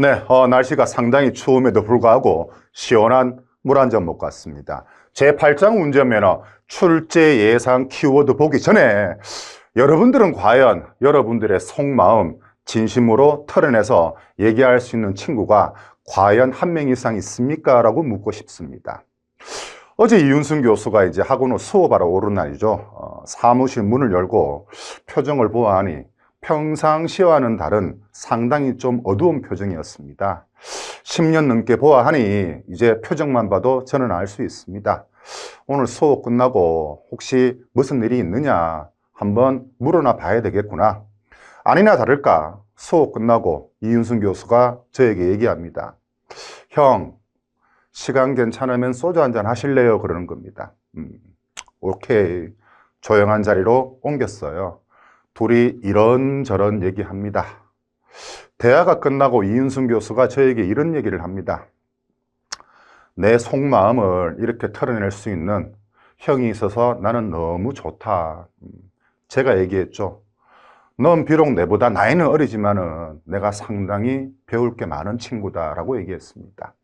네, 날씨가 상당히 추움에도 불구하고 시원한 물 한 잔 먹고 왔습니다. 제8장 운전면허 출제 예상 키워드 보기 전에 여러분들은 과연 여러분들의 속마음 진심으로 털어내서 얘기할 수 있는 친구가 과연 한 명 이상 있습니까? 라고 묻고 싶습니다. 어제 이윤승 교수가 이제 학원 후 수업하러 오른 날이죠. 사무실 문을 열고 표정을 보아하니 평상시와는 다른 상당히 좀 어두운 표정이었습니다. 10년 넘게 보아하니 이제 표정만 봐도 저는 알 수 있습니다. 오늘 수업 끝나고 혹시 무슨 일이 있느냐 한번 물어나 봐야 되겠구나. 아니나 다를까 수업 끝나고 이윤승 교수가 저에게 얘기합니다. 형, 시간 괜찮으면 소주 한잔 하실래요? 그러는 겁니다. 오케이. 조용한 자리로 옮겼어요. 둘이 이런저런 얘기합니다. 대화가 끝나고 이윤승 교수가 저에게 이런 얘기를 합니다. 내 속마음을 이렇게 털어낼 수 있는 형이 있어서 나는 너무 좋다. 제가 얘기했죠. 넌 비록 내보다 나이는 어리지만은 내가 상당히 배울 게 많은 친구다라고 얘기했습니다.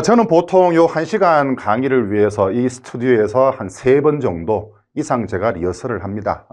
저는 보통 요 1시간 강의를 위해서 이 스튜디오에서 한 3번 정도 이상 제가 리허설을 합니다.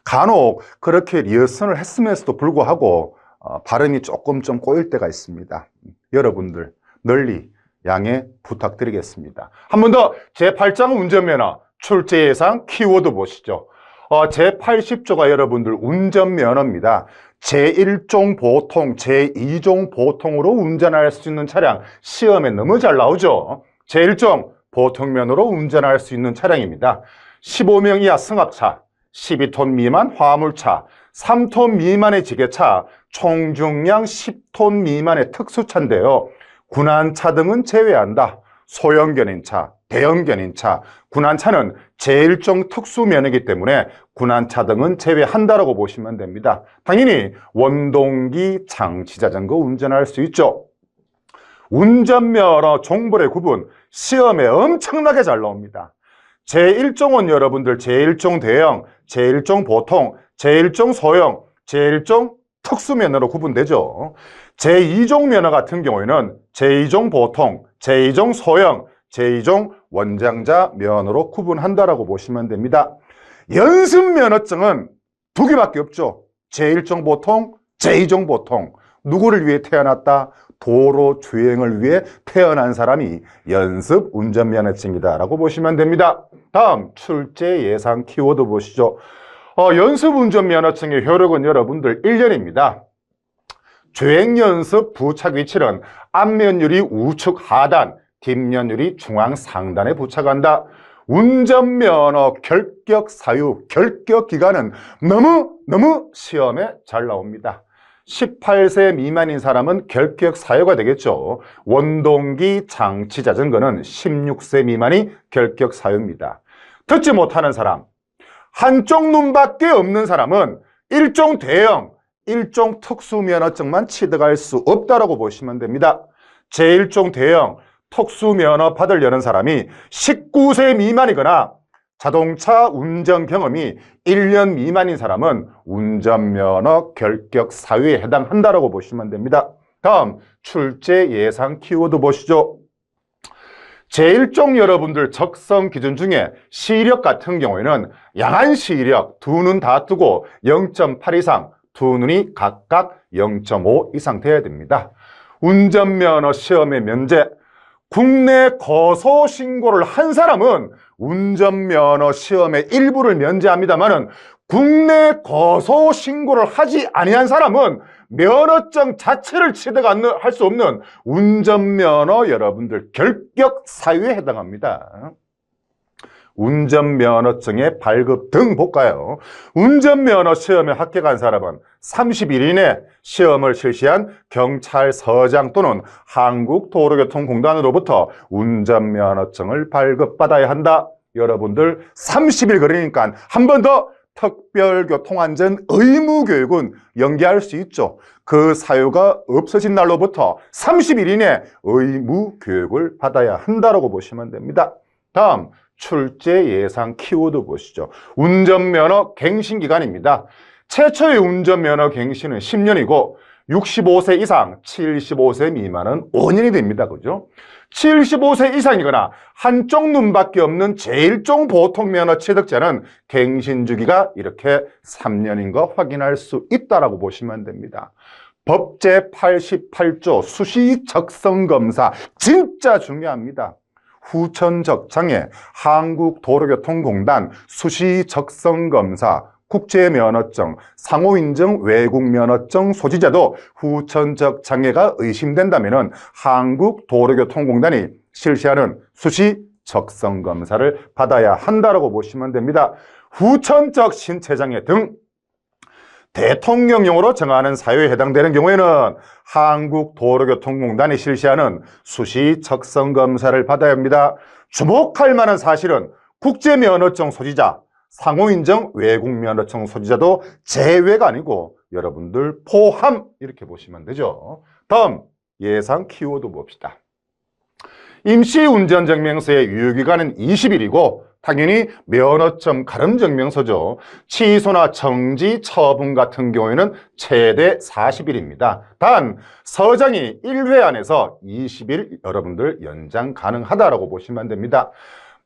간혹 그렇게 리허설을 했음에도 불구하고 발음이 조금 좀 꼬일 때가 있습니다. 여러분들 널리 양해 부탁드리겠습니다. 한 번 더 제8장 운전면허 출제 예상 키워드 보시죠. 제80조가 여러분들 운전면허입니다. 제1종 보통, 제2종 보통으로 운전할 수 있는 차량 시험에 너무 잘 나오죠. 제1종 보통면허로 운전할 수 있는 차량입니다. 15명 이하 승합차, 12톤 미만 화물차, 3톤 미만의 지게차, 총 중량 10톤 미만의 특수차인데요. 군안차 등은 제외한다. 소형 견인차, 대형 견인차, 군안차는 제1종 특수면허이기 때문에 군안차 등은 제외한다라고 보시면 됩니다. 당연히 원동기 장치자전거 운전할 수 있죠. 운전면허 종벌의 구분 시험에 엄청나게 잘 나옵니다. 제1종은 여러분들 제1종 대형, 제1종 보통, 제1종 소형, 제1종 특수면허로 구분되죠. 제2종 면허 같은 경우에는 제2종 보통, 제2종 소형, 제2종 원장자 면허로 구분한다라고 보시면 됩니다. 연습면허증은 2개밖에 없죠. 제1종 보통, 제2종 보통. 누구를 위해 태어났다? 도로 주행을 위해 태어난 사람이 연습 운전면허증이다 라고 보시면 됩니다. 다음 출제 예상 키워드 보시죠. 연습 운전면허증의 효력은 여러분들 1년입니다. 주행연습 부착 위치는 앞면유리 우측 하단, 뒷면유리 중앙 상단에 부착한다. 운전면허 결격 사유, 결격 기간은 너무 시험에 잘 나옵니다. 18세 미만인 사람은 결격 사유가 되겠죠. 원동기 장치 자전거는 16세 미만이 결격 사유입니다. 듣지 못하는 사람, 한쪽 눈밖에 없는 사람은 1종 대형, 1종 특수면허증만 취득할 수 없다라고 보시면 됩니다. 제1종 대형 특수면허 받으려는 사람이 19세 미만이거나 자동차 운전 경험이 1년 미만인 사람은 운전면허 결격 사유에 해당한다라고 보시면 됩니다. 다음 출제 예상 키워드 보시죠. 제1종 여러분들 적성 기준 중에 시력 같은 경우에는 양한 시력, 두 눈 다 뜨고 0.8 이상, 두 눈이 각각 0.5 이상 돼야 됩니다. 운전면허 시험의 면제, 국내 거소 신고를 한 사람은 운전면허 시험의 일부를 면제합니다만은 국내 거소 신고를 하지 아니한 사람은 면허증 자체를 취득할 수 없는 운전면허 여러분들 결격 사유에 해당합니다. 운전면허증의 발급 등 볼까요? 운전면허 시험에 합격한 사람은 30일 이내 시험을 실시한 경찰서장 또는 한국도로교통공단으로부터 운전면허증을 발급받아야 한다. 여러분들 30일 그러니까 한 번 더 특별교통안전 의무교육은 연기할 수 있죠. 그 사유가 없어진 날로부터 30일 이내 의무교육을 받아야 한다고 보시면 됩니다. 다음 출제 예상 키워드 보시죠. 운전면허 갱신기간입니다. 최초의 운전면허 갱신은 10년이고 65세 이상, 75세 미만은 5년이 됩니다. 그죠? 75세 이상이거나 한쪽 눈밖에 없는 제1종 보통면허 취득자는 갱신주기가 이렇게 3년인 거 확인할 수 있다라고 보시면 됩니다. 법 제88조 수시적성검사 진짜 중요합니다. 후천적장애, 한국도로교통공단 수시적성검사, 국제면허증, 상호인증 외국면허증 소지자도 후천적 장애가 의심된다면 한국도로교통공단이 실시하는 수시적성검사를 받아야 한다고 보시면 됩니다. 후천적 신체장애 등 대통령령으로 정하는 사유에 해당되는 경우에는 한국도로교통공단이 실시하는 수시적성검사를 받아야 합니다. 주목할 만한 사실은 국제면허증 소지자, 상호인증 외국면허증 소지자도 제외가 아니고 여러분들 포함 이렇게 보시면 되죠. 다음 예상 키워드 봅시다. 임시운전증명서의 유효기간은 20일이고 당연히 면허점 가름증명서죠. 취소나 정지, 처분 같은 경우에는 최대 40일입니다. 단 서장이 1회 안에서 20일 여러분들 연장 가능하다라고 보시면 됩니다.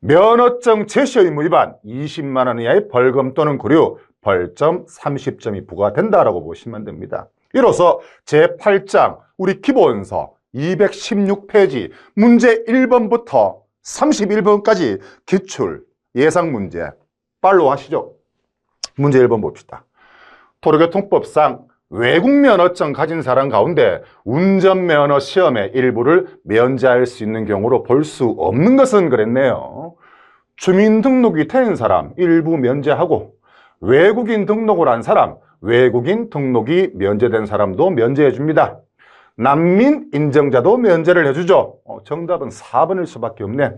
면허증 제시 의무 위반 20만 원 이하의 벌금 또는 구류, 벌점 30점이 부과된다라고 보시면 됩니다. 이로써 제8장 우리 기본서 216페이지 문제 1번부터 31번까지 기출 예상 문제 빨로 하시죠. 문제 1번 봅시다. 도로교통법상 외국면허증 가진 사람 가운데 운전면허 시험의 일부를 면제할 수 있는 경우로 볼 수 없는 것은 그랬네요. 주민등록이 된 사람 일부 면제하고 외국인 등록을 한 사람, 외국인 등록이 면제된 사람도 면제해 줍니다. 난민 인정자도 면제를 해주죠. 정답은 4번일 수밖에 없네.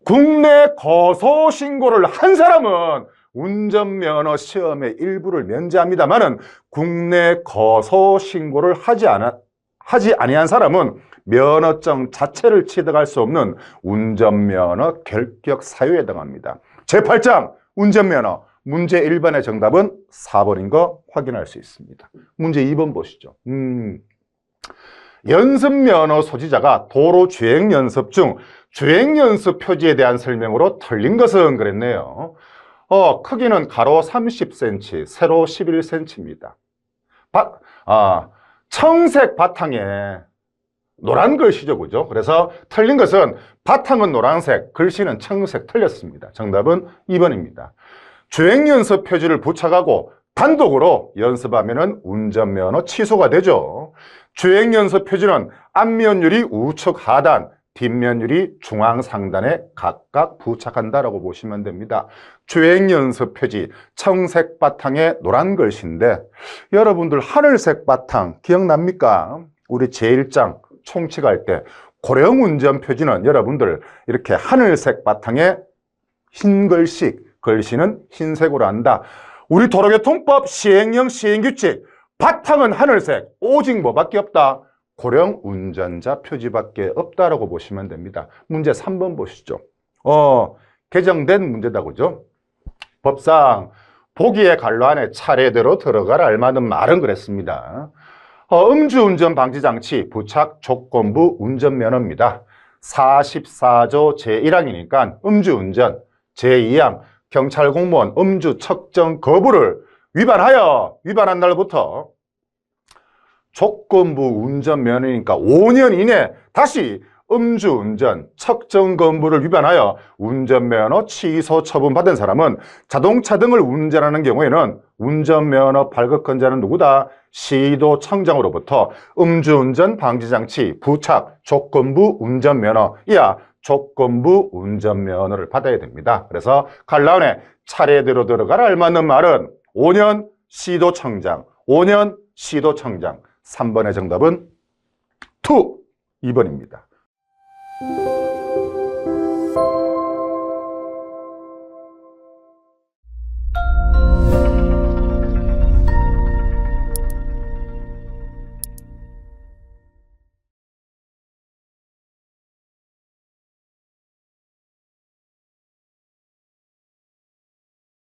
국내 거소 신고를 한 사람은 운전면허 시험의 일부를 면제합니다만은 국내 거소 신고를 하지 아니한 사람은 면허증 자체를 취득할 수 없는 운전면허 결격 사유에 해당합니다. 제8장 운전면허 문제 1번의 정답은 4번인 거 확인할 수 있습니다. 문제 2번 보시죠. 연습면허 소지자가 도로 주행연습 중 주행연습 표지에 대한 설명으로 틀린 것은 그랬네요. 크기는 가로 30cm, 세로 11cm입니다. 청색 바탕에 노란 글씨죠, 그죠? 그래서 틀린 것은 바탕은 노란색, 글씨는 청색 틀렸습니다. 정답은 2번입니다. 주행연습 표지를 부착하고 단독으로 연습하면 운전면허 취소가 되죠. 주행연습 표지는 앞면유리 우측 하단, 뒷면유리 중앙 상단에 각각 부착한다라고 보시면 됩니다. 주행연습 표지 청색 바탕에 노란 글씨인데 여러분들 하늘색 바탕 기억납니까? 우리 제1장 총칙할 때 고령 운전 표지는 여러분들 이렇게 하늘색 바탕에 흰 글씨, 글씨는 흰색으로 한다. 우리 도로교통법 시행령 시행규칙 바탕은 하늘색, 오직 뭐밖에 없다? 고령 운전자 표지밖에 없다라고 보시면 됩니다. 문제 3번 보시죠. 개정된 문제다, 그죠? 법상 보기의 갈로 안에 차례대로 들어갈 알맞은 말은 그랬습니다. 음주운전 방지장치 부착 조건부 운전면허입니다. 44조 제1항이니까 음주운전, 제2항 경찰 공무원 음주 측정 거부를 위반한 날부터 조건부 운전면허니까 5년 이내 다시 음주운전 측정 거부를 위반하여 운전면허 취소 처분받은 사람은 자동차 등을 운전하는 경우에는 운전면허 발급권자는 누구다? 시도청장으로부터 음주운전 방지장치 부착 조건부 운전면허 이하 조건부 운전면허를 받아야 됩니다. 그래서 갈라운에 차례대로 들어갈 알맞는 말은 5년 시도청장, 5년 시도청장. 3번의 정답은 2번입니다.